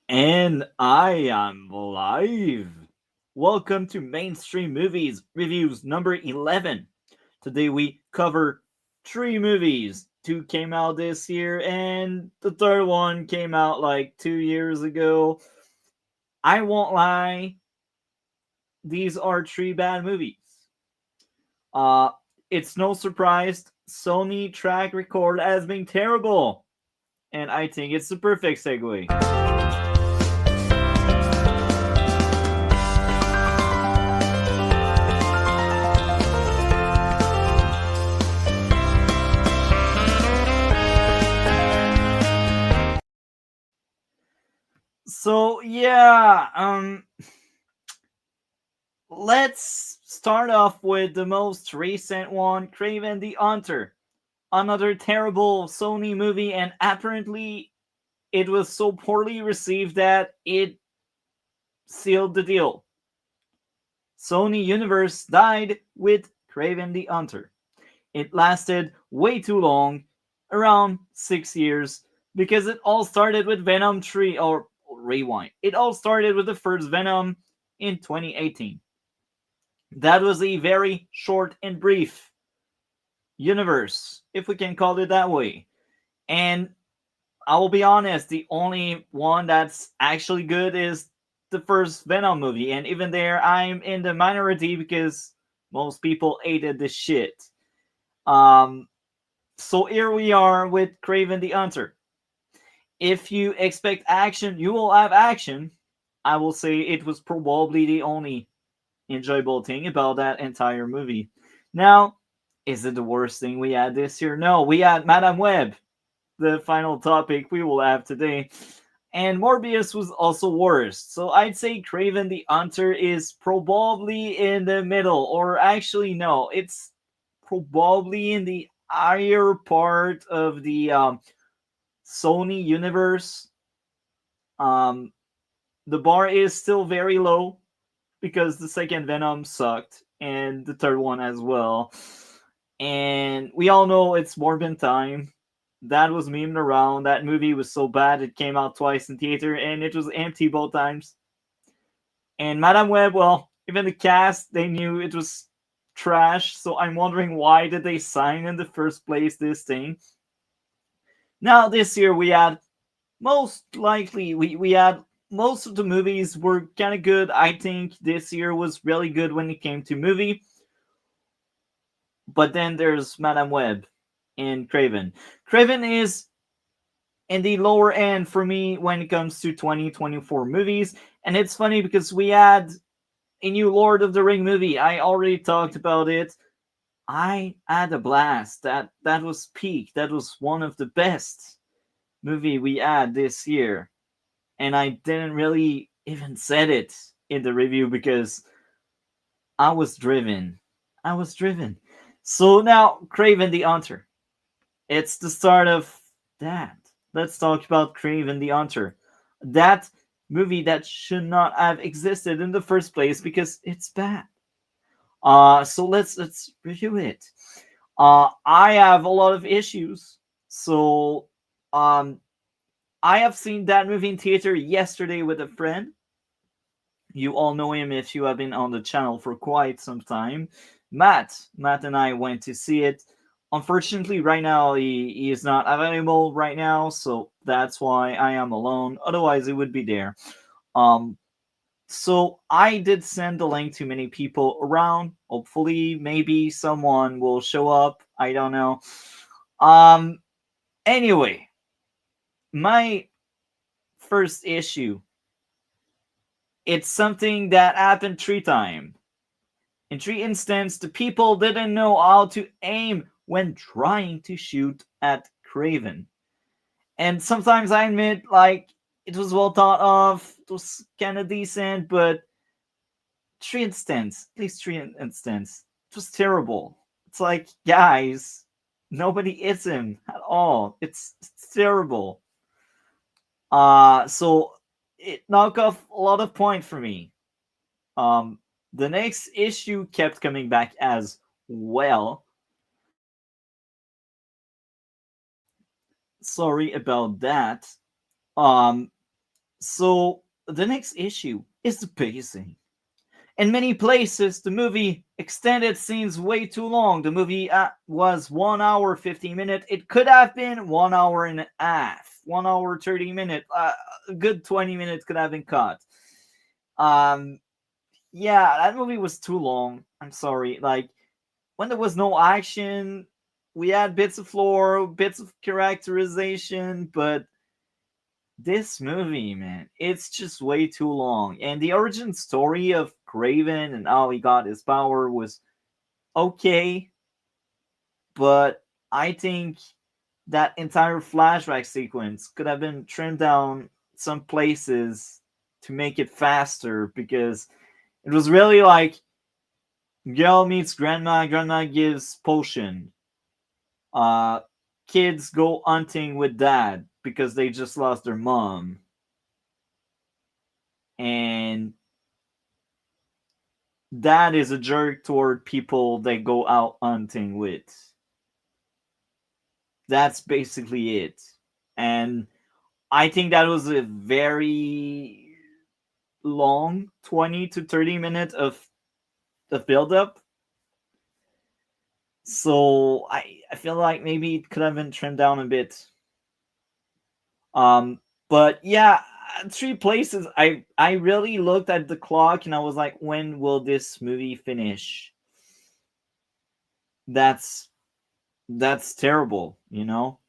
And I am live. Welcome to Mainstream Movies Reviews number 11. Today we cover three movies. Two came out this year, and the third one came out like 2 years ago. I won't lie, these are three bad movies. Uh, it's no surprise, Sony track record has been terrible. And I think it's the perfect segue. So yeah, let's start off with the most recent one, Kraven the Hunter. Another terrible Sony movie, and apparently it was so poorly received that it sealed the deal. Sony Universe died with Kraven the Hunter. It lasted way too long, around 6 years, because it all started with Venom 3, or rewind. It all started with the first Venom in 2018. That was a very short and brief universe, if we can call it that way. And I will be honest, the only one that's actually good is the first Venom movie. And even there, I'm in the minority because most people hated this shit. Um, so here we are with Kraven the Hunter. If you expect action, you will have action. I will say it was probably the only enjoyable thing about that entire movie. Now, is it the worst thing we had this year? No, we had Madame Web, the final topic we will have today. And Morbius was also worse. So I'd say Kraven the Hunter is probably in the middle. Or actually, no, it's probably in the higher part of the Sony universe. Um, the bar is still very low because the second Venom sucked, and the third one as well. And we all know it's Morbin time. That was memed around. That movie was so bad it came out twice in theater, and it was empty both times. And Madame Web, well, even the cast, they knew it was trash, so I'm wondering why did they sign in the first place this thing. Now this year we had most likely we had most of the movies were kind of good. I think this year was really good when it came to movie. But then there's Madame Web and Kraven. Kraven is in the lower end for me when it comes to 2024 movies. And it's funny because we had a new Lord of the Ring movie. I already talked about it. I had a blast. That was peak. That was one of the best movie we had this year. And I didn't really even said it in the review because I was driven. I was driven. So now, Kraven the Hunter. It's the start of that. Let's talk about Kraven the Hunter. That movie that should not have existed in the first place because it's bad. So let's review it. I have a lot of issues. So um I have seen that movie in theater yesterday with a friend. You all know him if you have been on the channel for quite some time. Matt and I went to see it. Unfortunately, right now he is not available right now, so that's why I am alone. Otherwise, it would be there. Um, so I did send the link to many people around. Hopefully, maybe someone will show up. I don't know. Um, anyway, my first issue. It's something that happened 3 times. In 3 instances, the people didn't know how to aim when trying to shoot at Kraven. And sometimes I admit, like, it was well thought of, it was kind of decent, but 3 instances, at least 3 instances, it was terrible. It's like, guys, nobody hits him at all. It's terrible. So it knocked off a lot of points for me. Um, the next issue kept coming back as well. Sorry about that. Um, So the next issue is the pacing. In many places, the movie extended scenes way too long. The movie was 1 hour 15 minutes. It could have been 1 hour and a half, 1 hour 30 minutes. A good 20 minutes could have been cut. Um, yeah, that movie was too long. I'm sorry. Like when there was no action, we had bits of lore, bits of characterization, but this movie, man, it's just way too long. And the origin story of Kraven and how he got his power was okay, but I think that entire flashback sequence could have been trimmed down some places to make it faster because it was really like girl meets grandma, grandma gives potion. Uh Kids go hunting with dad because they just lost their mom. And dad is a jerk toward people they go out hunting with. That's basically it. And I think that was a very long 20 to 30 minutes of build up. So I feel like maybe it could have been trimmed down a bit. But yeah, three places I really looked at the clock and I was like, when will this movie finish? That's that's terrible, you know?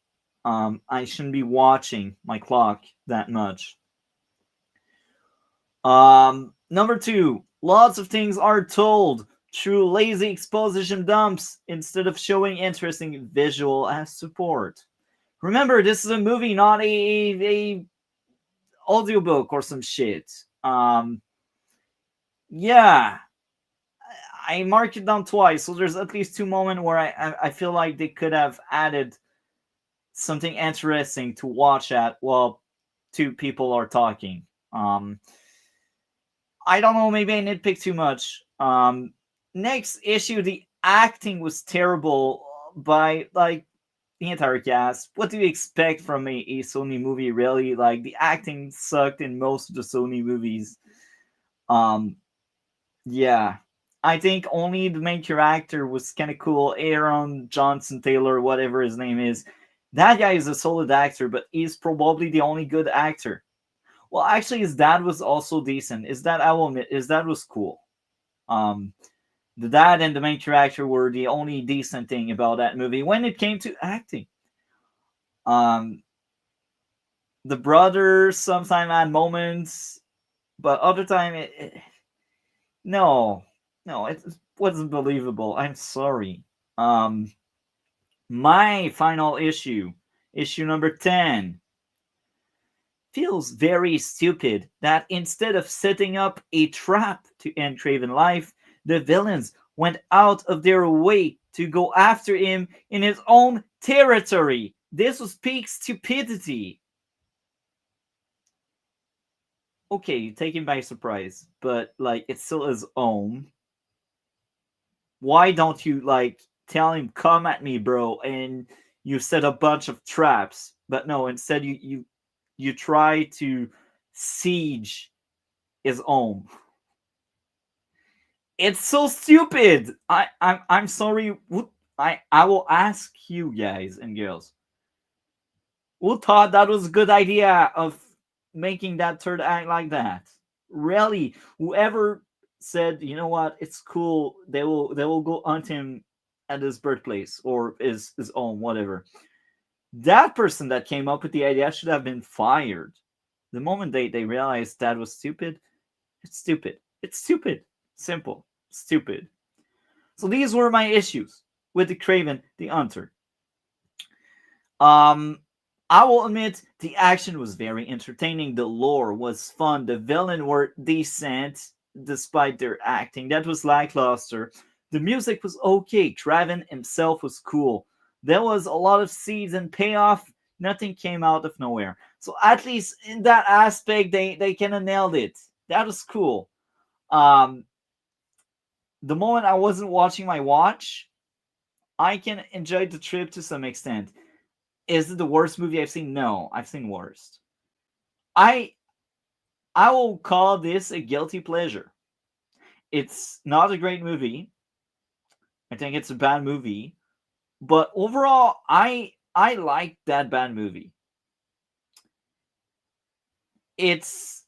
I shouldn't be watching my clock that much. Number two, lots of things are told through lazy exposition dumps instead of showing interesting visual as support. Remember, this is a movie, not a audiobook or some shit. Yeah, I marked it down twice, so there's at least two moments where I feel like they could have added something interesting to watch at while two people are talking. I don't know, maybe I nitpick too much. Next issue, the acting was terrible by like the entire cast. What do you expect from a Sony movie? Really, like the acting sucked in most of the Sony movies. Um, yeah, I think only the main character was kind of cool. Aaron Johnson Taylor, whatever his name is. That guy is a solid actor, but he's probably the only good actor. Well, actually, his dad was also decent. His dad, I will admit, his dad was cool. Um, the dad and the main character were the only decent thing about that movie when it came to acting. Um, the brother sometimes had moments, but other time no, no, it wasn't believable. I'm sorry. Um, my final issue, issue number 10, feels very stupid that instead of setting up a trap to end Kraven's life, the villains went out of their way to go after him in his own territory. This was peak stupidity. Okay, you take him by surprise, but like it's still his own. Why don't you like tell him come at me, bro, and you set a bunch of traps? But no, instead you try to siege his home. It's so stupid. I'm sorry. I will ask you guys and girls. Who thought that was a good idea of making that third act like that? Really? Whoever said, you know what, it's cool, they will go hunt him at his birthplace or his own, whatever. That person that came up with the idea should have been fired. The moment they realized that was stupid, it's stupid. It's stupid. Simple. Stupid. So these were my issues with the Kraven the Hunter. Um, I will admit the action was very entertaining. The lore was fun. The villain were decent despite their acting. That was lackluster. The music was okay. Kraven himself was cool. There was a lot of seeds and payoff. Nothing came out of nowhere. So at least in that aspect, they kind of nailed it. That was cool. Um, the moment I wasn't watching my watch, I can enjoy the trip to some extent. Is it the worst movie I've seen? No, I've seen worse. I I will call this a guilty pleasure. It's not a great movie. I think it's a bad movie, but overall, I like that bad movie. It's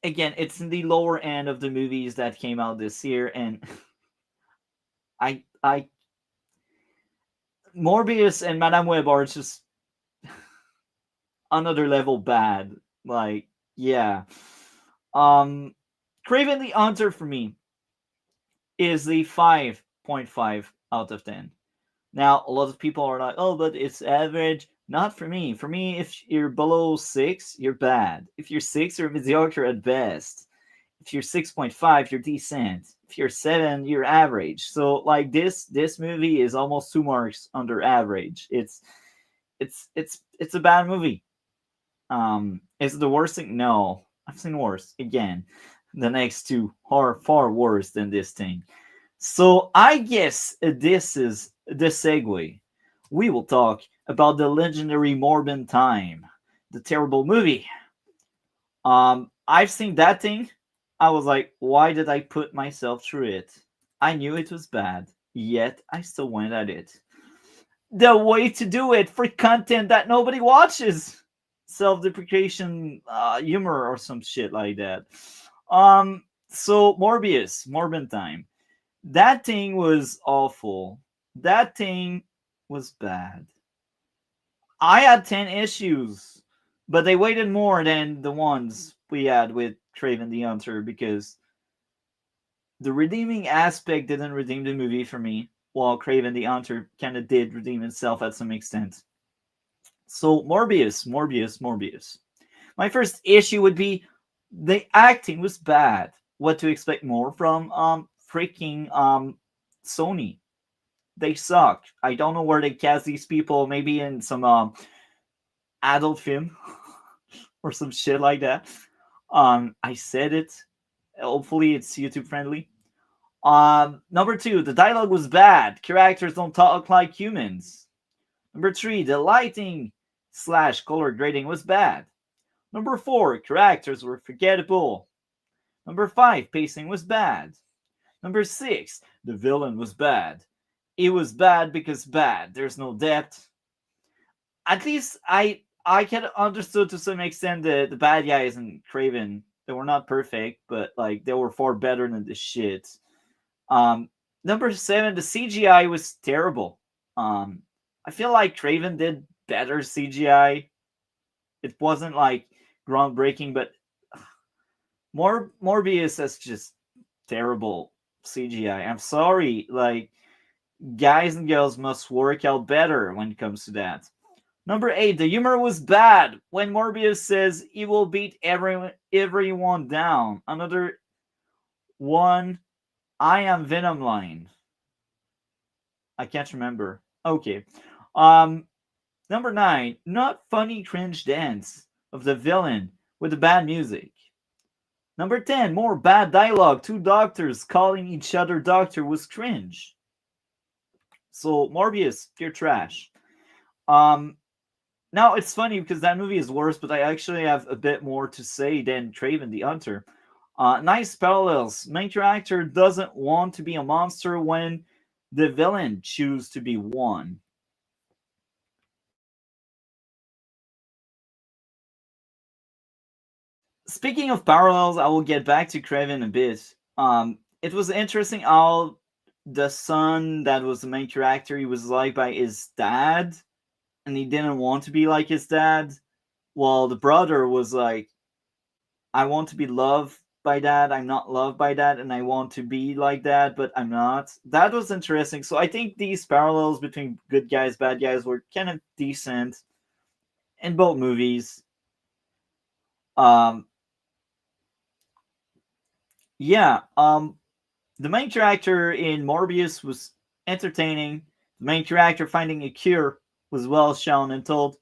again, it's in the lower end of the movies that came out this year, and I Morbius and Madame Web are just another level bad. Like, yeah. Um Kraven the Hunter for me is the 5.5 out of 10. Now, a lot of people are like, oh, but it's average. Not for me. For me, if you're below 6, you're bad. If you're 6, you're mediocre at best. If you're 6.5, you're decent. If you're 7, you're average. So like this movie is almost 2 marks under average. It's a bad movie. Is it the worst thing? No. I've seen worse. Again, the next two are far worse than this thing. So I guess this is the segue. We will talk about the legendary Morbin Time, the terrible movie. I've seen that thing. I was like, why did I put myself through it? I knew it was bad, yet I still went at it. The way to do it for content that nobody watches. Self-deprecation humor or some shit like that. So Morbius, Morbin Time. That thing was awful. That thing was bad. I had 10 issues, but they waited more than the ones we had with Kraven the Hunter because the redeeming aspect didn't redeem the movie for me, while Kraven the Hunter kind of did redeem itself at some extent. So, Morbius. My first issue would be the acting was bad. What to expect more from freaking Sony? They suck. I don't know where they cast these people. Maybe in some adult film or some shit like that. I said it. Hopefully, it's YouTube friendly. Number 2, the dialogue was bad. Characters don't talk like humans. Number 3, the lighting / color grading was bad. Number 4, characters were forgettable. Number 5, pacing was bad. Number 6, the villain was bad. It was bad because bad. There's no depth. At least I can understood to some extent the bad guys in Kraven. They were not perfect, but like they were far better than the shit. Um, Number 7, the CGI was terrible. I feel like Kraven did better CGI. It wasn't like groundbreaking, but Morbius is just terrible CGI. I'm sorry, like guys and girls must work out better when it comes to that. Number 8, the humor was bad when Morbius says he will beat everyone down. Another one, I am Venom line. I can't remember. Okay. Number 9, not funny cringe dance of the villain with the bad music. Number 10, more bad dialogue. 2 doctors calling each other doctor was cringe. So Morbius, you're trash. Now it's funny because that movie is worse, but I actually have a bit more to say than Kraven the Hunter. Nice parallels. Main character doesn't want to be a monster when the villain chooses to be one. Speaking of parallels, I will get back to Kraven a bit. It was interesting how the son that was the main character, he was liked by his dad, and he didn't want to be like his dad. While the brother was like, I want to be loved by that. I'm not loved by that, and I want to be like that, but I'm not. That was interesting. So I think these parallels between good guys, bad guys were kind of decent in both movies. Um, yeah. The main character in Morbius was entertaining. The main character finding a cure was well shown and told.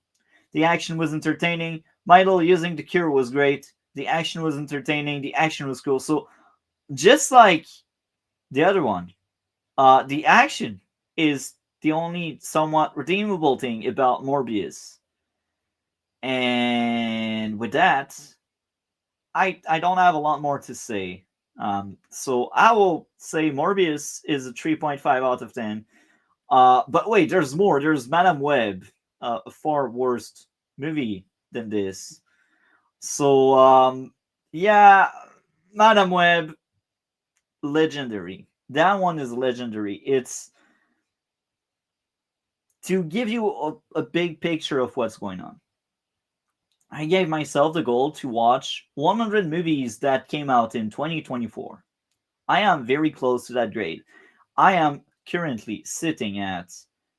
The action was entertaining. Mydal using the cure was great. The action was entertaining. The action was cool. So just like the other one, the action is the only somewhat redeemable thing about Morbius. And with that, I don't have a lot more to say. So I will say Morbius is a 3.5 out of 10. But wait, there's more. There's Madame Web, a far worse movie than this. So yeah, Madame Web, legendary. That one is legendary. It's to give you a big picture of what's going on. I gave myself the goal to watch 100 movies that came out in 2024. I am very close to that grade. I am currently sitting at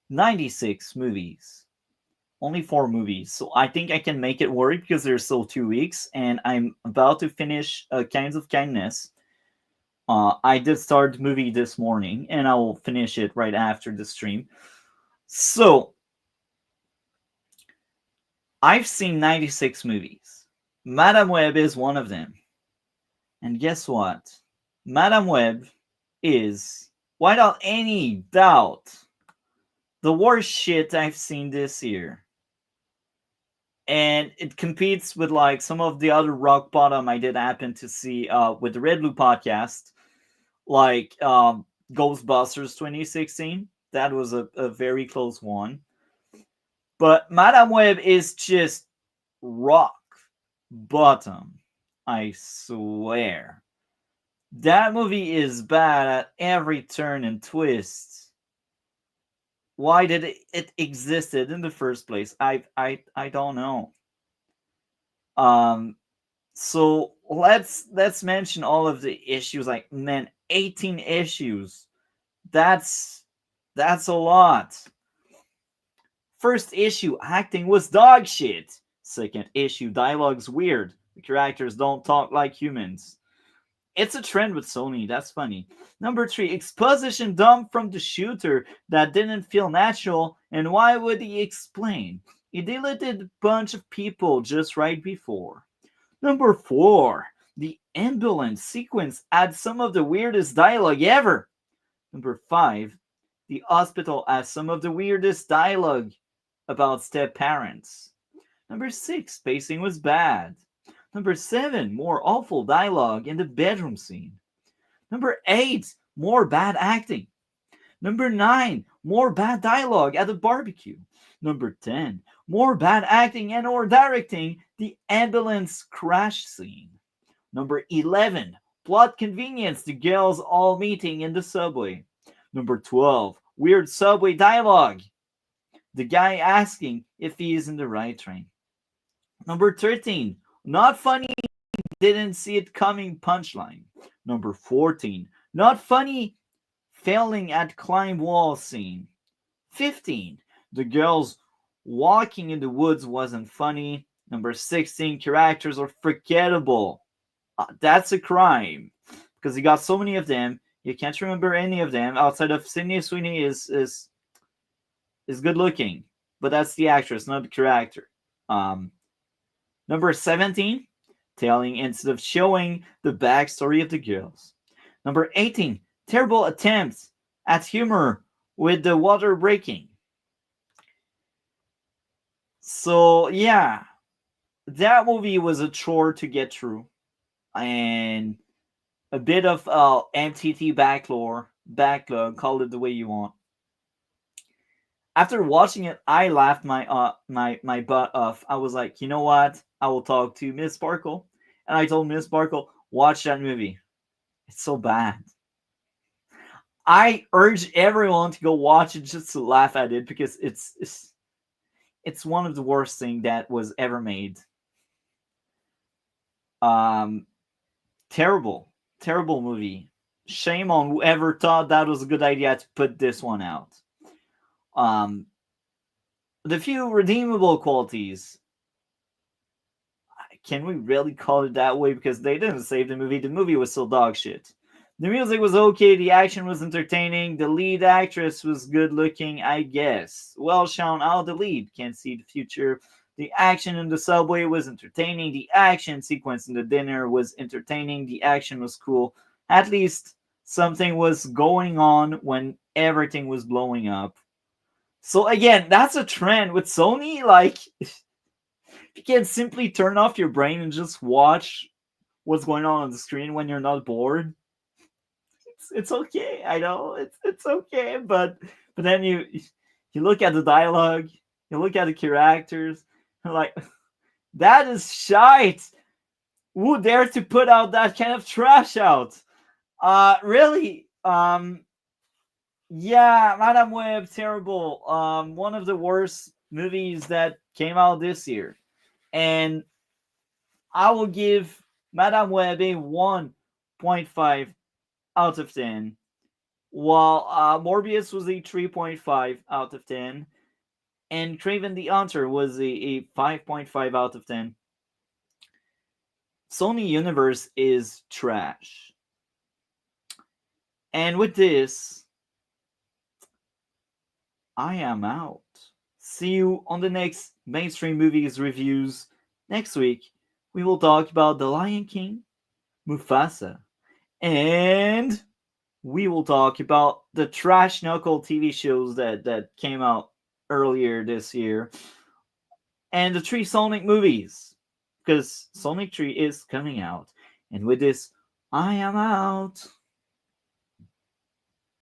96 movies. Only 4 movies. So I think I can make it work because there's still 2 weeks and I'm about to finish Kinds of Kindness. I did start the movie this morning and I will finish it right after the stream. So I've seen 96 movies. Madame Web is one of them. And guess what? Madame Web is, without any doubt, the worst shit I've seen this year. And it competes with like some of the other rock bottom I did happen to see with the Red Blue podcast, like Ghostbusters 2016. That was a very close one. But Madame Web is just rock bottom. I swear. That movie is bad at every turn and twist. Why did it existed in the first place? I don't know. Um so let's mention all of the issues. Like, man, 18 issues. That's a lot. First issue, acting was dog shit. Second issue, dialogue's weird. The characters don't talk like humans. It's a trend with Sony, that's funny. Number 3, exposition dumped from the shooter that didn't feel natural, and why would he explain? He deleted a bunch of people just right before. Number 4, the ambulance sequence adds some of the weirdest dialogue ever. Number 5, the hospital has some of the weirdest dialogue about step parents. Number 6, pacing was bad. Number 7, more awful dialogue in the bedroom scene. Number 8, more bad acting. Number 9, more bad dialogue at the barbecue. Number 10, more bad acting and or directing the ambulance crash scene. Number 11, plot convenience, the girls all meeting in the subway. Number 12, weird subway dialogue, the guy asking if he is in the right train. Number 13, not funny, didn't see it coming punchline. Number 14, not funny, failing at climb wall scene. 15, the girls walking in the woods wasn't funny. Number 16, characters are forgettable. That's a crime because you got so many of them. You can't remember any of them outside of Sydney Sweeney is good looking, but that's the actress, not the character. Number 17, telling instead of showing the backstory of the girls. Number 18, terrible attempts at humor with the water breaking. So yeah, that movie was a chore to get through, and a bit of MTT backlog, call it the way you want. After watching it, I laughed my butt off. I was like, you know what? I will talk to Miss Sparkle, and I told Miss Sparkle, watch that movie. It's so bad. I urge everyone to go watch it just to laugh at it because it's one of the worst things that was ever made. Terrible movie. Shame on whoever thought that was a good idea to put this one out. The few redeemable qualities. Can we really call it that way? Because they didn't save the movie. The movie was still dog shit. The music was okay. The action was entertaining. The lead actress was good looking, I guess. Well, Sean, I'll delete. Can't see the future. The action in the subway was entertaining. The action sequence in the dinner was entertaining. The action was cool. At least something was going on when everything was blowing up. So again, that's a trend with Sony. Like, you can simply turn off your brain and just watch what's going on the screen when you're not bored. It's okay. I know it's okay, but then you look at the dialogue, you look at the characters, you're like, that is shite. Who dare to put out that kind of trash out? Really? Yeah, Madame Web, terrible. One of the worst movies that came out this year, and I will give Madame Web a 1.5 out of 10, while Morbius was a 3.5 out of 10, and Kraven the Hunter was a 5.5 out of 10. Sony Universe is trash. And with this, I am out. See you on the next mainstream movies reviews. Next week, we will talk about The Lion King, Mufasa, and we will talk about the trash knuckle TV shows that came out earlier this year, and the 3 Sonic movies, because Sonic 3 is coming out. And with this, I am out.